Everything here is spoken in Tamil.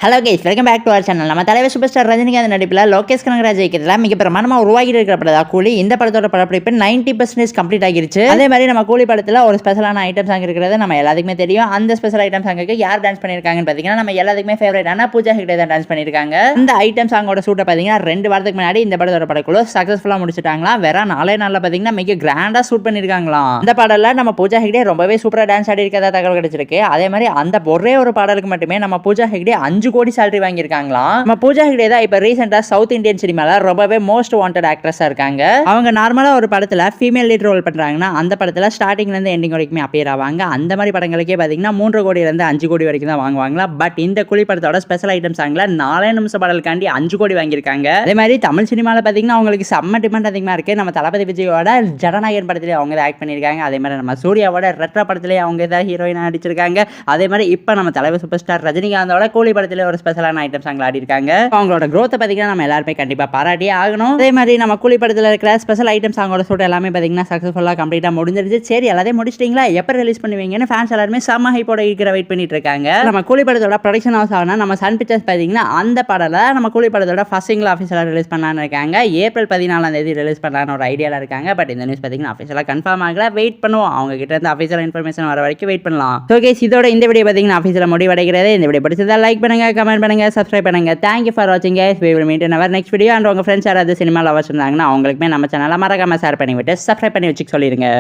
Hello guys, welcome back to our channel. நம்ம தலைவர் சூப்பர் ஸ்டார் ரஜினிகாந்த் நடிப்பில் லோகேஷ் கனகராஜ் இயக்கத்தில் மிக பிரமாண்டமாக உருவாகிட்டு இருக்கிற படம் தான் கூலி. இந்த படத்தோட படப்பிடிப்பு 90% கம்ப்ளீட் ஆகிருச்சு. அதே மாதிரி நம்ம கூலி படத்தில் ஒரு ஸ்பெஷலான ஐட்டம் சாங் இருக்கிறது நம்ம எல்லாத்துக்குமே தெரியும். அந்த ஸ்பெஷல் ஐட்டம் சாங்குக்கு யார் டான்ஸ் பண்ணியிருக்காங்கன்னு பார்த்தீங்கன்னா நம்ம எல்லாத்துக்குமே ஃபேவரட்டான பூஜா ஹெக்டே தான் டான்ஸ் பண்ணியிருக்காங்க. இந்த ஐட்டம் சாங்கோட ஷூட்டை பார்த்தீங்கன்னா 2 வாரத்துக்கு முன்னாடி இந்த படத்தோட படக்குழு சக்ஸஸ்ஃபுல்லாக முடிச்சுட்டாங்களாம். வேற 4 நாளில் பார்த்தீங்கன்னா மிக கிராண்டாக ஷூட் பண்ணியிருக்காங்களாம். இந்த பாடலில் நம்ம பூஜா ஹெக்டே ரொம்பவே சூப்பராக டான்ஸ் ஆடி இருக்கிறதா தகவல் கிடைச்சிருக்கு. அதே மாதிரி அந்த ஒரே ஒரு பாடலுக்கு மட்டுமே நம்ம பூஜா ஹெக்டே 5 கோடி சேலரி வாங்கி நம்ம பூஜா ஹெக்டே தான் இப்ப ரீசெண்டா சவுத் இந்தியன் சினிமால ரொம்பவே மோஸ்ட் வாண்டட் ஆக்ட்ரஸா இருக்காங்க. அவங்க நார்மலா ஒரு படத்துல ஃபீமேல் லீட் ரோல் பண்றாங்கன்னா அந்த படத்துல ஸ்டார்டிங்ல இருந்து எண்டிங் வரைக்கும் அப்பியர் ஆவாங்க. அந்த மாதிரி படங்களுக்கே பாத்தீங்கன்னா 3 கோடியில இருந்து 5 கோடி வரைக்கும் தான் வாங்குவாங்களா. பட் இந்த கூலி படத்தோட ஸ்பெஷல் ஐட்டம் சாங்ல 4 நிமிஷம் பாடலுக்காண்டி 5 கோடி வாங்கியிருக்காங்க. அதே மாதிரி தமிழ் சினிமால பாத்தீங்கன்னா அவங்களுக்கு செம்ம டிமாண்ட் அதிகமா இருக்கு. நம்ம தளபதி விஜயோட ஜனநாயகன் படத்திலே அவங்க ஆக்ட் பண்ணிருக்காங்க. அதே மாதிரி நம்ம சூர்யாவோட ரெட்ரா படத்திலே அவங்க தான் ஹீரோயினா நடிச்சிருக்காங்க. அதே மாதிரி இப்ப நம்ம தலைவர் சூப்பர் ஸ்டார் ரஜினிகாந்தோட கூலி படத்திலே ஒரு ஸ்பெஷலான ஐட்டம் சாங் ஆடி இருக்காங்க. அவங்களோட growth பாத்தீங்கன்னா நம்ம எல்லாருமே கண்டிப்பா பாராட்டியே ஆகணும். அதே மாதிரி நம்ம கூலி படத்துல இருக்கிற ஸ்பெஷல் ஐட்டம் சாங்கோட ஷூட் எல்லாமே பாத்தீங்கன்னா சக்சஸ்ஃபுல்லா கம்ப்ளீட்டா முடிஞ்சிருச்சு. சரி, எல்லாத்தையும் முடிச்சிட்டீங்களா, எப்ப ரிலீஸ் பண்ணுவீங்கன்னு ஃபேன்ஸ் எல்லாருமே செம்ம ஹைப்போட இருக்கிற வெயிட் பண்ணிட்டு இருக்காங்க. நம்ம கூலி படத்தோட ப்ரொடக்ஷன் ஹவுஸ் ஆனா நம்ம சன் பிக்சர்ஸ் பாத்தீங்கன்னா அந்த படத்தை நம்ம கூலி படத்தோட ஃபர்ஸ்ட் சிங்கிள் ஆஃபீஸியலா ரிலீஸ் பண்ணலான்னு இருக்காங்க. ஏப்ரல் 14 ரிலீஸ் பண்ணலான்னு ஒரு ஐடியால இருக்காங்க. பட் இந்த நியூஸ் பாத்தீங்கன்னா ஆஃபீஸியலா கன்ஃபார்ம் ஆகல. வெயிட் பண்ணுவோம். அவங்க கிட்ட இருந்து ஆஃபீஸியல் இன்ஃபர்மேஷன் வர வரைக்கும் வெயிட் பண்ணலாம். ஸோ கைஸ், இதோட இந்த வீடியோ பாத்தீங்கன்னா ஆஃபீஸியலா முடிவடைகிறது. இந்த வீடியோ பிடிச்சதா லைக் பண்ணுங்க, கமெண்ட் பண்ணுங்க, சப்ஸ்கிரைப் பண்ணுங்க. Thank you for watching guys. We will meet in our next video. And உங்க ஃப்ரெண்ட்ஸ் யாராவது சினிமா லவர்ஸ் இருந்தாங்கன்னா அவங்களுக்குமே நம்ம சேனலை மறக்காம ஷேர் பண்ணி விட்டு சப்ஸ்கிரைப் பண்ணி வச்சுக்க சொல்லிடுங்க.